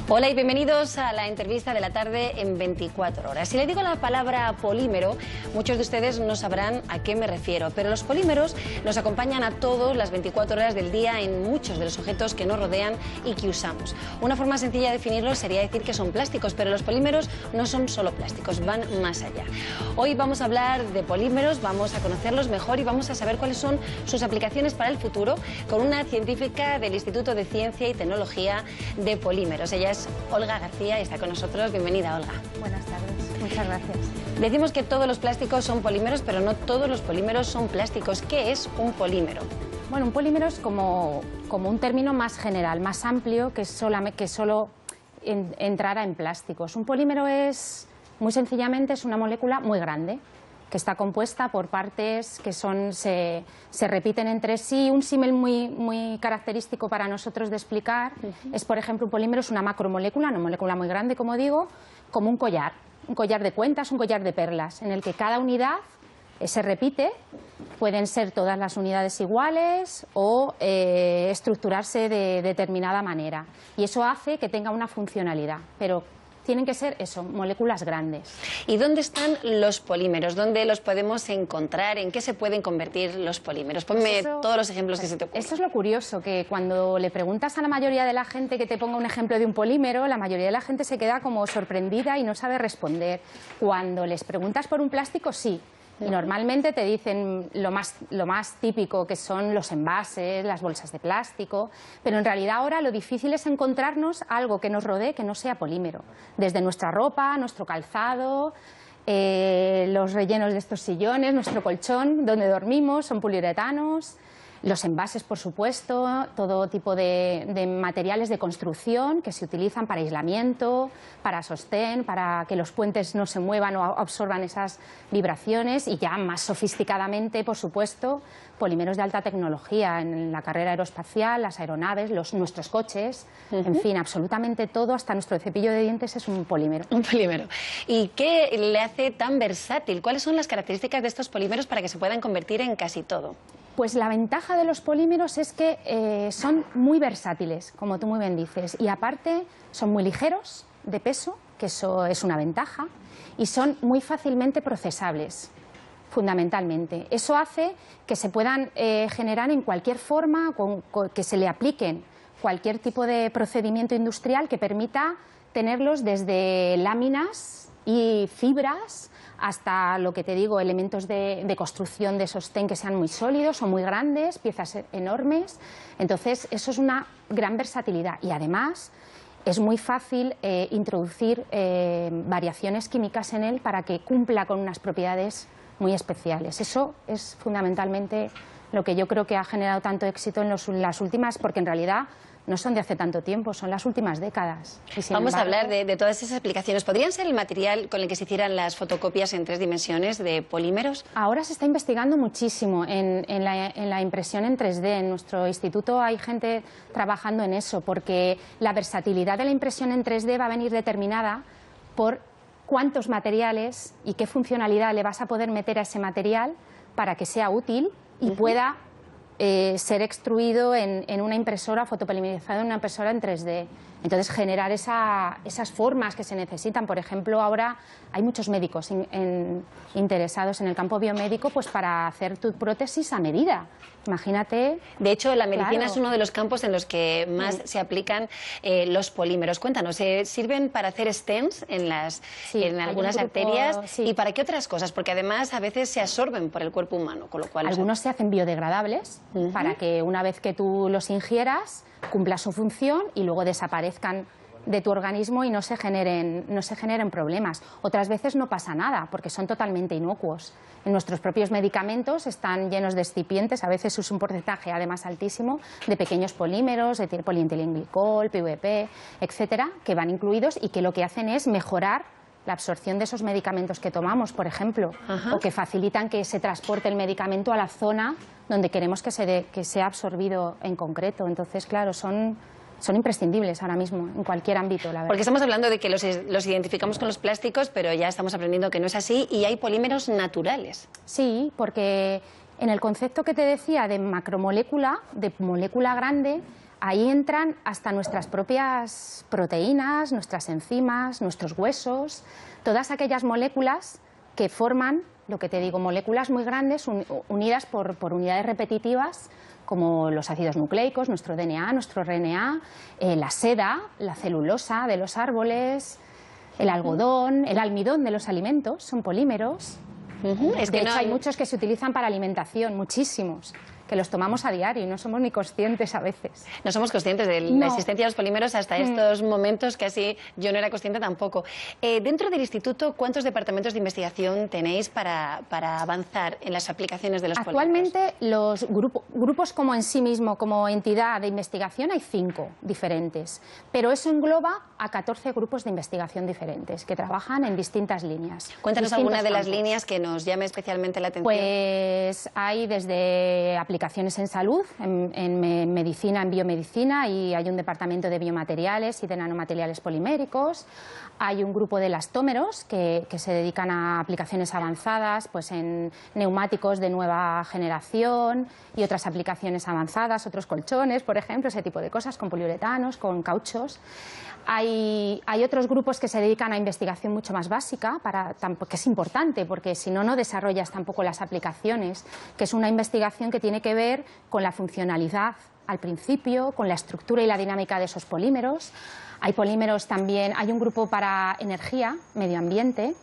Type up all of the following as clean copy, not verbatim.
Hola y bienvenidos a la entrevista de la tarde en 24 horas. Si le digo la palabra polímero, muchos de ustedes no sabrán a qué me refiero, pero los polímeros nos acompañan a todos las 24 horas del día en muchos de los objetos que nos rodean y que usamos. Una forma sencilla de definirlos sería decir que son plásticos, pero los polímeros no son solo plásticos, van más allá. Hoy vamos a hablar de polímeros, vamos a conocerlos mejor y vamos a saber cuáles son sus aplicaciones para el futuro con una científica del Instituto de Ciencia y Tecnología de Polímeros. Ella es Olga García y está con nosotros. Bienvenida, Olga. Buenas tardes, muchas gracias. Decimos que todos los plásticos son polímeros, pero no todos los polímeros son plásticos. ¿Qué es un polímero? Bueno, un polímero es como un término más general, más amplio que solo entrara en plásticos. Un polímero es, muy sencillamente, es una molécula muy grande que está compuesta por partes que se repiten entre sí. Un símil muy característico para nosotros de explicar es, por ejemplo, un polímero es una macromolécula, una molécula muy grande, como digo, como un collar de cuentas, un collar de perlas, en el que cada unidad se repite. Pueden ser todas las unidades iguales o estructurarse de determinada manera. Y eso hace que tenga una funcionalidad, pero tienen que ser eso, moléculas grandes. ¿Y dónde están los polímeros? ¿Dónde los podemos encontrar? ¿En qué se pueden convertir los polímeros? Ponme todos los ejemplos que se te ocurran. Esto es lo curioso, que cuando le preguntas a la mayoría de la gente que te ponga un ejemplo de un polímero, la mayoría de la gente se queda como sorprendida y no sabe responder. Cuando les preguntas por un plástico, sí. Y normalmente te dicen lo más típico, que son los envases, las bolsas de plástico, pero en realidad ahora lo difícil es encontrarnos algo que nos rodee que no sea polímero. Desde nuestra ropa, nuestro calzado, los rellenos de estos sillones, nuestro colchón donde dormimos son poliuretanos. Los envases, por supuesto, todo tipo de materiales de construcción que se utilizan para aislamiento, para sostén, para que los puentes no se muevan o absorban esas vibraciones, y ya más sofisticadamente, por supuesto, polímeros de alta tecnología en la carrera aeroespacial, las aeronaves, nuestros coches, en fin, absolutamente todo, hasta nuestro cepillo de dientes es un polímero. Un polímero. ¿Y qué le hace tan versátil? ¿Cuáles son las características de estos polímeros para que se puedan convertir en casi todo? Pues la ventaja de los polímeros es que son muy versátiles, como tú muy bien dices, y aparte son muy ligeros de peso, que eso es una ventaja, y son muy fácilmente procesables, fundamentalmente. Eso hace que se puedan generar en cualquier forma, que se le apliquen cualquier tipo de procedimiento industrial que permita tenerlos desde láminas y fibras hasta, lo que te digo, elementos de construcción de sostén que sean muy sólidos o muy grandes, piezas enormes. Entonces, eso es una gran versatilidad y además es muy fácil introducir variaciones químicas en él para que cumpla con unas propiedades muy especiales. Eso es fundamentalmente lo que yo creo que ha generado tanto éxito en las últimas, porque en realidad no son de hace tanto tiempo, son las últimas décadas. Vamos a hablar de todas esas aplicaciones. ¿Podrían ser el material con el que se hicieran las fotocopias en 3 dimensiones de polímeros? Ahora se está investigando muchísimo en la impresión en 3D. En nuestro instituto hay gente trabajando en eso, porque la versatilidad de la impresión en 3D va a venir determinada por cuántos materiales y qué funcionalidad le vas a poder meter a ese material para que sea útil y pueda ser extruido en una impresora, fotopolimerizado en una impresora en 3D. Entonces, generar esas formas que se necesitan. Por ejemplo, ahora hay muchos médicos interesados en el campo biomédico, pues para hacer tu prótesis a medida. Imagínate. De hecho, la medicina claro, es uno de los campos en los que más se aplican los polímeros. Cuéntanos, ¿sirven para hacer stents en algunas arterias? Sí. ¿Y para qué otras cosas? Porque además a veces se absorben por el cuerpo humano, con lo cual... Algunos se hacen biodegradables para que una vez que tú los ingieras cumpla su función y luego desaparezcan de tu organismo y no se generen problemas. Otras veces no pasa nada porque son totalmente inocuos. En nuestros propios medicamentos están llenos de excipientes, a veces es un porcentaje además altísimo de pequeños polímeros, de polietilenglicol, PVP, etcétera, que van incluidos y que lo que hacen es mejorar la absorción de esos medicamentos que tomamos, por ejemplo, o que facilitan que se transporte el medicamento a la zona donde queremos que sea absorbido en concreto. Entonces, claro, son imprescindibles ahora mismo, en cualquier ámbito, la verdad. Porque estamos hablando de que los identificamos con los plásticos, pero ya estamos aprendiendo que no es así y hay polímeros naturales. Sí, porque En el concepto que te decía de macromolécula, de molécula grande, ahí entran hasta nuestras propias proteínas, nuestras enzimas, nuestros huesos, todas aquellas moléculas que forman, lo que te digo, moléculas muy grandes unidas por unidades repetitivas, como los ácidos nucleicos, nuestro DNA, nuestro RNA, la seda, la celulosa de los árboles, el algodón, el almidón de los alimentos, son polímeros. De hecho, hay muchos que se utilizan para alimentación, muchísimos, que los tomamos a diario y no somos ni conscientes a veces. No somos conscientes de la existencia de los polímeros hasta estos momentos, que así yo no era consciente tampoco. Dentro del instituto, ¿cuántos departamentos de investigación tenéis para avanzar en las aplicaciones de los polímeros? Actualmente los grupos como en sí mismo, como entidad de investigación, hay 5 diferentes, pero eso engloba a 14 grupos de investigación diferentes que trabajan en distintas líneas. Cuéntanos alguna de las líneas que nos llame especialmente la atención. Pues hay desde aplicaciones en salud, en medicina, en biomedicina, y hay un departamento de biomateriales y de nanomateriales poliméricos. Hay un grupo de elastómeros que se dedican a aplicaciones avanzadas, pues en neumáticos de nueva generación y otras aplicaciones avanzadas, otros colchones, por ejemplo, ese tipo de cosas, con poliuretanos, con cauchos. Hay otros grupos que se dedican a investigación mucho más básica, que es importante, porque si no, no desarrollas tampoco las aplicaciones, que es una investigación que tiene que ver con la funcionalidad al principio, con la estructura y la dinámica de esos polímeros. Hay polímeros también, hay un grupo para energía, medio ambiente.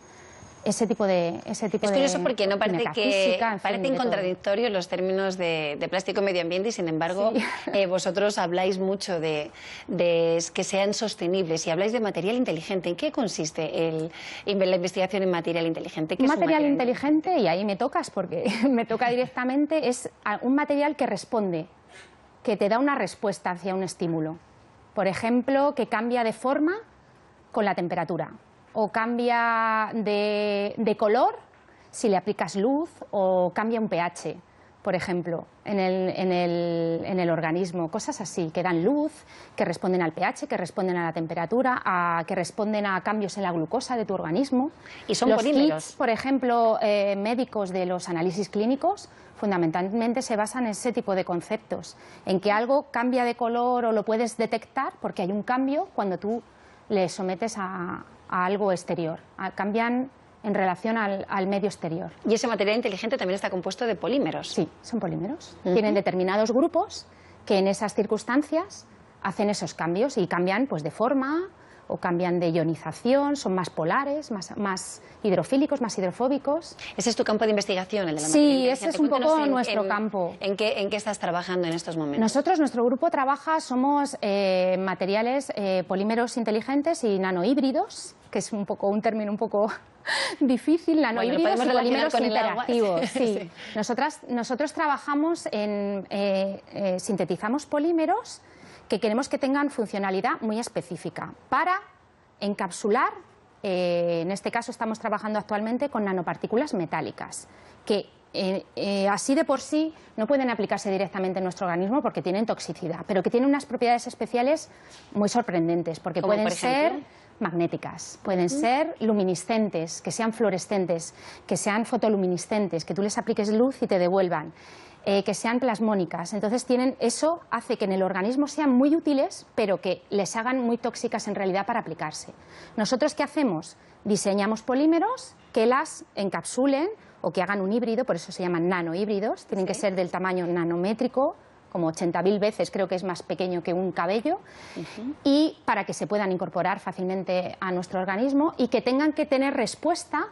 Ese tipo de es curioso porque no parece parecen contradictorios los términos de plástico y medio ambiente y sin embargo sí. Vosotros habláis mucho de que sean sostenibles y habláis de material inteligente. ¿En qué consiste la investigación en material inteligente? ¿Qué es un material inteligente? Y ahí me tocas porque me toca directamente, es un material que responde, que te da una respuesta hacia un estímulo. Por ejemplo, que cambia de forma con la temperatura, o cambia de color si le aplicas luz, o cambia un pH, por ejemplo, en el organismo. Cosas así, que dan luz, que responden al pH, que responden a la temperatura, que responden a cambios en la glucosa de tu organismo. Y son polímeros. Kits, por ejemplo, médicos de los análisis clínicos, fundamentalmente se basan en ese tipo de conceptos, en que algo cambia de color o lo puedes detectar porque hay un cambio cuando tú le sometes a algo exterior, cambian en relación al medio exterior. ¿Y ese material inteligente también está compuesto de polímeros? Sí, son polímeros. Tienen determinados grupos que en esas circunstancias hacen esos cambios y cambian pues de forma o cambian de ionización, son más polares, más hidrofílicos, más hidrofóbicos. ¿Ese es tu campo de investigación, el de la materia inteligente? Sí, ese es un poco nuestro campo. ¿En qué estás trabajando en estos momentos? Nosotros, nuestro grupo trabaja, somos materiales, polímeros inteligentes y nanohíbridos, que es un término un poco difícil, nanohíbridos y polímeros interactivos. Sí. Nosotros trabajamos sintetizamos polímeros que queremos que tengan funcionalidad muy específica para encapsular, en este caso estamos trabajando actualmente con nanopartículas metálicas, que así de por sí no pueden aplicarse directamente en nuestro organismo porque tienen toxicidad, pero que tienen unas propiedades especiales muy sorprendentes, porque pueden ser magnéticas, pueden ser luminiscentes, que sean fluorescentes, que sean fotoluminiscentes, que tú les apliques luz y te devuelvan, que sean plasmónicas. Entonces eso hace que en el organismo sean muy útiles, pero que les hagan muy tóxicas en realidad para aplicarse. ¿Nosotros qué hacemos? Diseñamos polímeros que las encapsulen o que hagan un híbrido, por eso se llaman nanohíbridos, tienen que ser del tamaño nanométrico, como 80.000 veces, creo que es más pequeño que un cabello, y para que se puedan incorporar fácilmente a nuestro organismo y que tengan que tener respuesta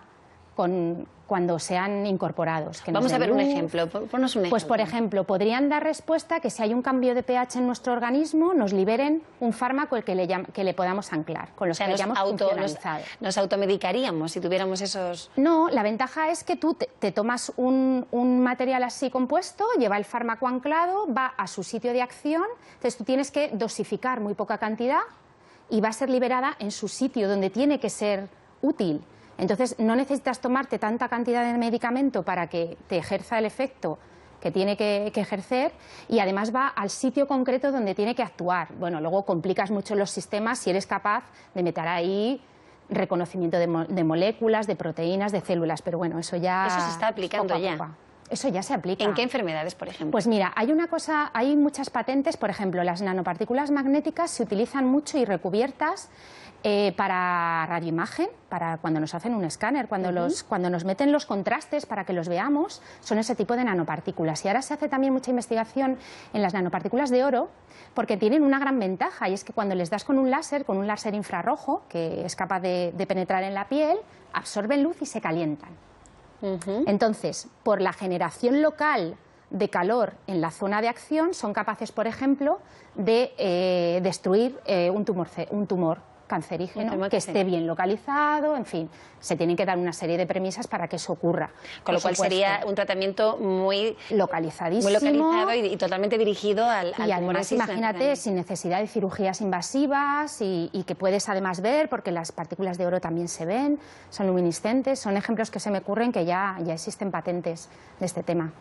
cuando sean incorporados. Vamos a ver un ejemplo, ponnos un ejemplo. Pues, por ejemplo, podrían dar respuesta que si hay un cambio de pH en nuestro organismo, nos liberen un fármaco que le podamos anclar, con los que hayamos funcionalizado. ¿Nos automedicaríamos si tuviéramos esos...? No, la ventaja es que tú te tomas un material así compuesto, lleva el fármaco anclado, va a su sitio de acción, entonces tú tienes que dosificar muy poca cantidad y va a ser liberada en su sitio donde tiene que ser útil. Entonces, no necesitas tomarte tanta cantidad de medicamento para que te ejerza el efecto que tiene que ejercer y además va al sitio concreto donde tiene que actuar. Bueno, luego complicas mucho los sistemas si eres capaz de meter ahí reconocimiento de moléculas, de proteínas, de células, pero bueno, eso ya... Eso se está aplicando poco a ya. poco. Eso ya se aplica. ¿En qué enfermedades, por ejemplo? Pues mira, hay muchas patentes, por ejemplo, las nanopartículas magnéticas se utilizan mucho y recubiertas para radioimagen, para cuando nos hacen un escáner, cuando nos meten los contrastes para que los veamos, son ese tipo de nanopartículas. Y ahora se hace también mucha investigación en las nanopartículas de oro, porque tienen una gran ventaja, y es que cuando les das con un láser infrarrojo, que es capaz de penetrar en la piel, absorben luz y se calientan. Entonces, por la generación local de calor en la zona de acción, son capaces, por ejemplo, de destruir un tumor cancerígeno que esté bien localizado, en fin, se tienen que dar una serie de premisas para que eso ocurra. Con lo cual sería un tratamiento muy localizadísimo, muy localizado y totalmente dirigido al y además, imagínate, sin necesidad de cirugías invasivas y que puedes además ver, porque las partículas de oro también se ven, son luminiscentes, son ejemplos que se me ocurren que ya existen patentes de este tema.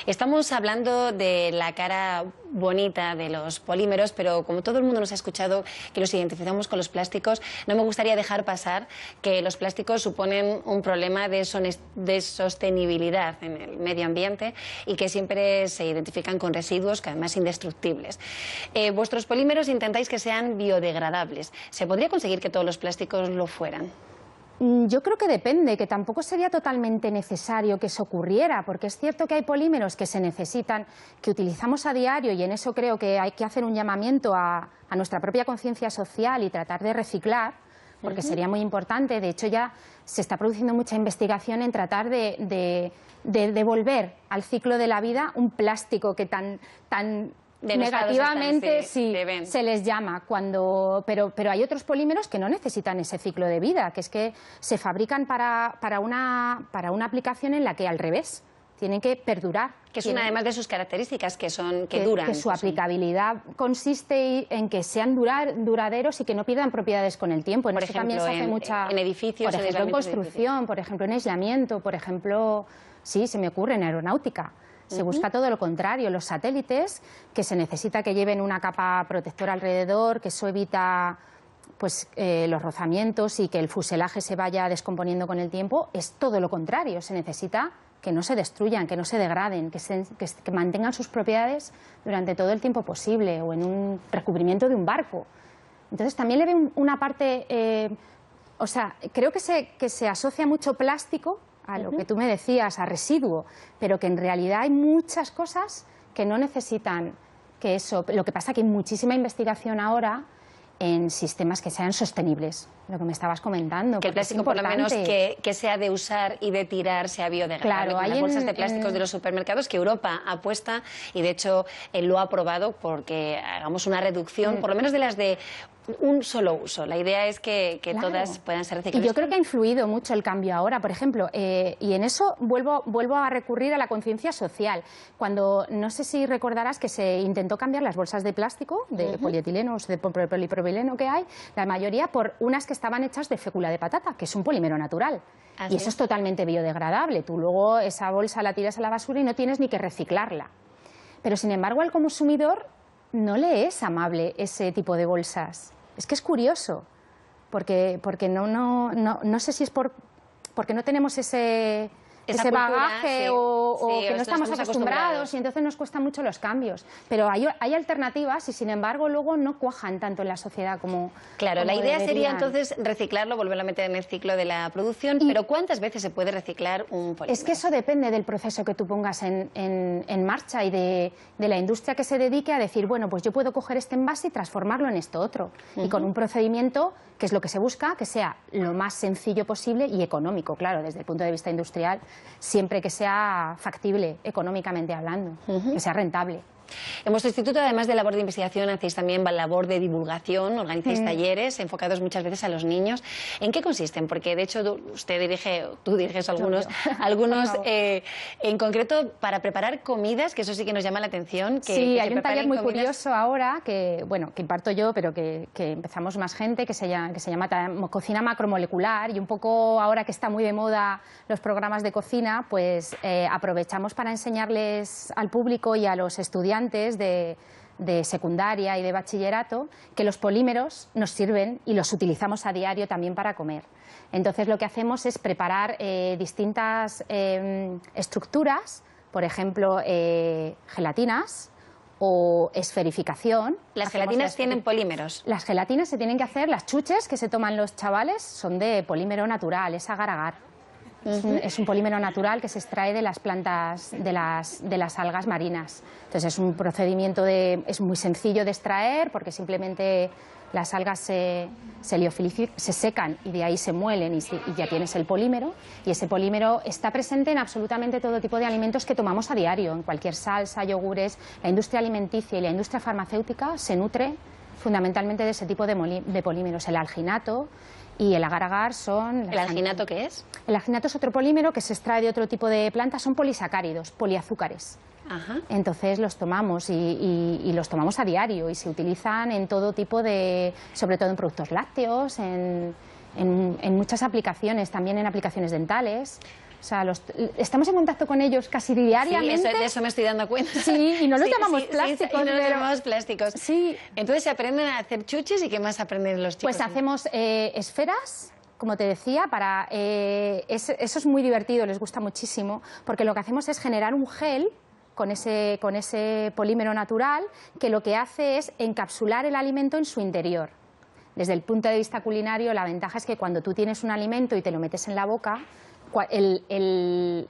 Estamos hablando de la cara bonita de los polímeros, pero como todo el mundo nos ha escuchado que los identificamos con los plásticos, no me gustaría dejar pasar que los plásticos suponen un problema de sostenibilidad en el medio ambiente y que siempre se identifican con residuos, que además indestructibles. Vuestros polímeros intentáis que sean biodegradables. ¿Se podría conseguir que todos los plásticos lo fueran? Yo creo que depende, que tampoco sería totalmente necesario que eso ocurriera, porque es cierto que hay polímeros que se necesitan, que utilizamos a diario, y en eso creo que hay que hacer un llamamiento a nuestra propia conciencia social y tratar de reciclar, porque sería muy importante. De hecho, ya se está produciendo mucha investigación en tratar de devolver al ciclo de la vida un plástico que tan negativamente se les llama, pero hay otros polímeros que no necesitan ese ciclo de vida, que es que se fabrican para una aplicación en la que al revés tienen que perdurar. Que es una además de sus características, que duran. Que su aplicabilidad consiste en que sean duraderos y que no pierdan propiedades con el tiempo. Por ejemplo, también se hace mucha, en edificios, por ejemplo, en construcción, por ejemplo, en aislamiento, por ejemplo, sí, se me ocurre en aeronáutica. Se busca todo lo contrario, los satélites, que se necesita que lleven una capa protectora alrededor, que eso evita los rozamientos y que el fuselaje se vaya descomponiendo con el tiempo, es todo lo contrario, se necesita que no se destruyan, que no se degraden, que mantengan sus propiedades durante todo el tiempo posible, o en un recubrimiento de un barco. Entonces también le veo una parte, creo que se asocia mucho plástico a lo que tú me decías, a residuo, pero que en realidad hay muchas cosas que no necesitan que eso. Lo que pasa es que hay muchísima investigación ahora en sistemas que sean sostenibles, lo que me estabas comentando. Que el plástico, por lo menos, que sea de usar y de tirar, sea biodegradable. Claro, hay las bolsas de plásticos de los supermercados, que Europa apuesta, y de hecho lo ha aprobado, porque hagamos una reducción, por lo menos de las de un solo uso. La idea es que claro, todas puedan ser recicladas. Y yo creo que ha influido mucho el cambio ahora, por ejemplo, y en eso vuelvo a recurrir a la conciencia social. Cuando, no sé si recordarás que se intentó cambiar las bolsas de plástico, de polietileno o de polipropileno que hay, la mayoría por unas que estaban hechas de fécula de patata, que es un polímero natural. Y eso es totalmente biodegradable. Tú luego esa bolsa la tiras a la basura y no tienes ni que reciclarla. Pero sin embargo al consumidor no le es amable ese tipo de bolsas. Es que es curioso, porque no sé si es porque no tenemos ese bagaje o que no estamos acostumbrados, y entonces nos cuestan mucho los cambios. Pero hay alternativas y, sin embargo, luego no cuajan tanto en la sociedad como Claro, como la idea deberían. sería entonces reciclarlo, volverlo a meter en el ciclo de la producción, pero ¿cuántas veces se puede reciclar un polímero? Es que eso depende del proceso que tú pongas en marcha y de la industria que se dedique a decir, bueno, pues yo puedo coger este envase y transformarlo en esto otro. Y con un procedimiento, que es lo que se busca, que sea lo más sencillo posible y económico, claro, desde el punto de vista industrial, siempre que sea factible, económicamente hablando, que sea rentable. En vuestro instituto, además de labor de investigación, hacéis también labor de divulgación, organizáis talleres enfocados muchas veces a los niños. ¿En qué consisten? Porque, de hecho, tú diriges algunos en concreto para preparar comidas, que eso sí que nos llama la atención. Sí, hay un taller muy curioso ahora, que imparto yo, pero que empezamos más gente, que se llama cocina macromolecular, y un poco ahora que está muy de moda los programas de cocina, pues aprovechamos para enseñarles al público y a los estudiantes de de secundaria y de bachillerato que los polímeros nos sirven y los utilizamos a diario también para comer. Entonces lo que hacemos es preparar distintas estructuras, por ejemplo, gelatinas o esferificación. ¿Las gelatinas tienen polímeros? Las gelatinas se tienen que hacer, las chuches que se toman los chavales son de polímero natural, es agar-agar. Es un polímero natural que se extrae de las plantas, de las algas marinas. Entonces es un procedimiento es muy sencillo de extraer porque simplemente las algas se secan y de ahí se muelen y ya tienes el polímero. Y ese polímero está presente en absolutamente todo tipo de alimentos que tomamos a diario, en cualquier salsa, yogures. La industria alimenticia y la industria farmacéutica se nutre fundamentalmente de ese tipo de polímeros. El alginato y el agar-agar son... ¿El alginato qué es? El alginato es otro polímero que se extrae de otro tipo de plantas, son polisacáridos, poliazúcares. Ajá. Entonces los tomamos y los tomamos a diario y se utilizan en todo tipo de, sobre todo en productos lácteos, en muchas aplicaciones, también en aplicaciones dentales. O sea, estamos en contacto con ellos casi diariamente. Sí, de eso me estoy dando cuenta. Sí, y no los llamamos plásticos. Sí, no los llamamos plásticos. Sí. Entonces se aprenden a hacer chuches y ¿qué más aprenden los chicos? Pues hacemos esferas, como te decía, eso es muy divertido, les gusta muchísimo, porque lo que hacemos es generar un gel con ese polímero natural que lo que hace es encapsular el alimento en su interior. Desde el punto de vista culinario, la ventaja es que cuando tú tienes un alimento y te lo metes en la boca,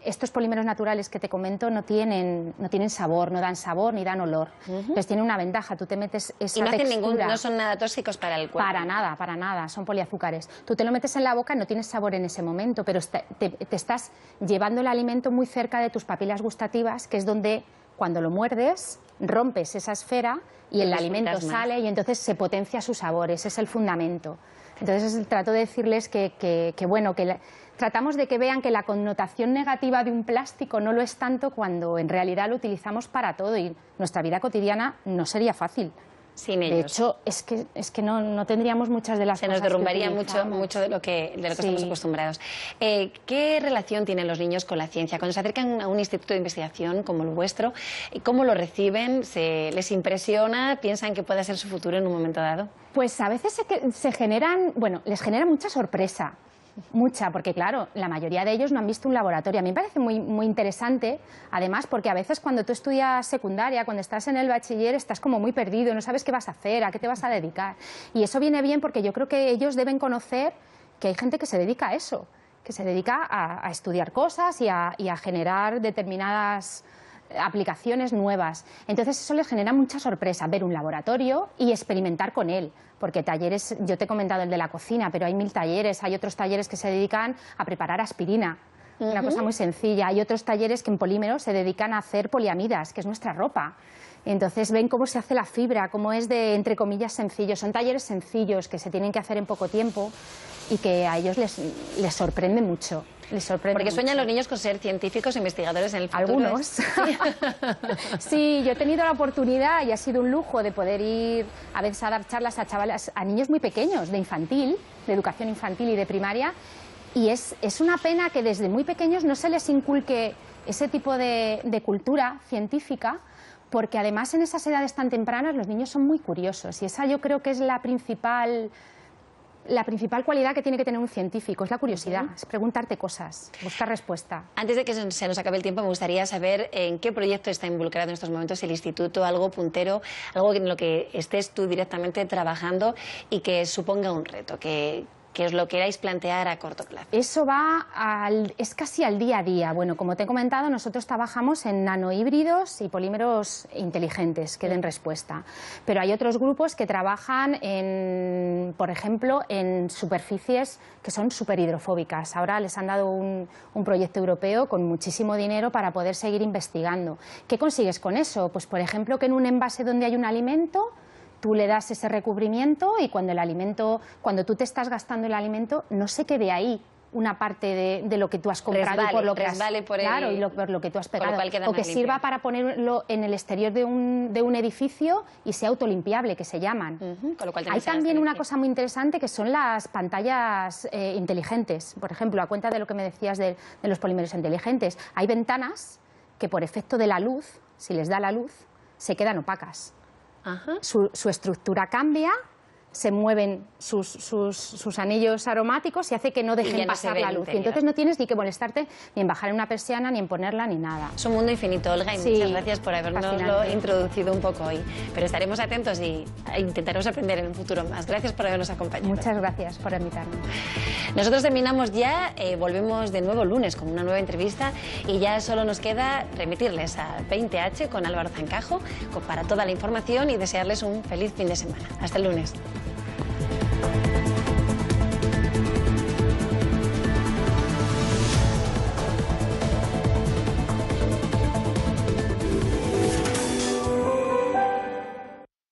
estos polímeros naturales que te comento no tienen sabor, no dan sabor ni dan olor. Entonces tiene una ventaja, tú te metes esa y no textura. No son nada tóxicos para el cuerpo. Para nada, son poliazúcares. Tú te lo metes en la boca, no tienes sabor en ese momento, pero te estás llevando el alimento muy cerca de tus papilas gustativas, que es donde cuando lo muerdes rompes esa esfera y el alimento sale y entonces se potencia su sabor, ese es el fundamento. Entonces trato de decirles que tratamos de que vean que la connotación negativa de un plástico no lo es tanto cuando en realidad lo utilizamos para todo y nuestra vida cotidiana no sería fácil. Sin ellos. De hecho, es que no tendríamos muchas de las cosas. Se nos derrumbaría mucho de lo que estamos acostumbrados. ¿Qué relación tienen los niños con la ciencia? Cuando se acercan a un instituto de investigación como el vuestro, ¿cómo lo reciben? ¿Les impresiona? ¿Piensan que puede ser su futuro en un momento dado? Pues a veces les genera mucha sorpresa. Mucha, porque claro, la mayoría de ellos no han visto un laboratorio. A mí me parece muy interesante, además, porque a veces cuando tú estudias secundaria, cuando estás en el bachiller, estás como muy perdido, no sabes qué vas a hacer, a qué te vas a dedicar. Y eso viene bien porque yo creo que ellos deben conocer que hay gente que se dedica a eso, que se dedica a estudiar cosas y a generar determinadas aplicaciones nuevas. Entonces eso les genera mucha sorpresa, ver un laboratorio y experimentar con él, porque talleres, yo te he comentado el de la cocina, pero hay 1000 talleres, hay otros talleres que se dedican a preparar aspirina, una cosa muy sencilla, hay otros talleres que en polímeros se dedican a hacer poliamidas, que es nuestra ropa. Entonces ven cómo se hace la fibra, cómo es de, entre comillas, sencillo. Son talleres sencillos que se tienen que hacer en poco tiempo y que a ellos les sorprende mucho. Porque sueñan los niños con ser científicos e investigadores en el futuro. Algunos. ¿Sí? Sí, yo he tenido la oportunidad y ha sido un lujo de poder ir a veces a dar charlas a chavales, a niños muy pequeños, de infantil, de educación infantil y de primaria. Y es una pena que desde muy pequeños no se les inculque ese tipo de cultura científica, porque además en esas edades tan tempranas los niños son muy curiosos y esa yo creo que es la principal cualidad que tiene que tener un científico, es la curiosidad, es preguntarte cosas, buscar respuesta. Antes de que se nos acabe el tiempo, me gustaría saber en qué proyecto está involucrado en estos momentos el instituto, algo puntero, algo en lo que estés tú directamente trabajando y que suponga un reto, que os lo queráis plantear a corto plazo. Eso es casi al día a día. Bueno, como te he comentado, nosotros trabajamos en nanohíbridos y polímeros inteligentes que den respuesta. Pero hay otros grupos que trabajan, por ejemplo, en superficies que son superhidrofóbicas. Ahora les han dado un proyecto europeo con muchísimo dinero para poder seguir investigando. ¿Qué consigues con eso? Pues, por ejemplo, que en un envase donde hay un alimento, tú le das ese recubrimiento y cuando tú te estás gastando el alimento, no se quede ahí una parte de lo que tú has comprado y por lo que por lo que tú has pegado, o que sirva para ponerlo en el exterior de un edificio y sea autolimpiable, que se llaman. Con lo cual hay también una cosa muy interesante que son las pantallas inteligentes. Por ejemplo, a cuenta de lo que me decías de los polímeros inteligentes, hay ventanas que por efecto de la luz, si les da la luz, se quedan opacas. Ajá. su estructura cambia, se mueven sus anillos aromáticos y hace que no ya dejen no se pasar ve la el luz. Y interior. entonces no tienes ni que molestarte ni en bajar una persiana, ni en ponerla, ni nada. Es un mundo infinito, Olga, y Sí, muchas gracias por habernoslo fascinante. introducido un poco hoy. Pero estaremos atentos y intentaremos aprender en un futuro más. Gracias por habernos acompañado. Muchas gracias por invitarme. Nosotros terminamos ya, volvemos de nuevo el lunes con una nueva entrevista y ya solo nos queda remitirles a 20H con Álvaro Zancajo para toda la información y desearles un feliz fin de semana. Hasta el lunes.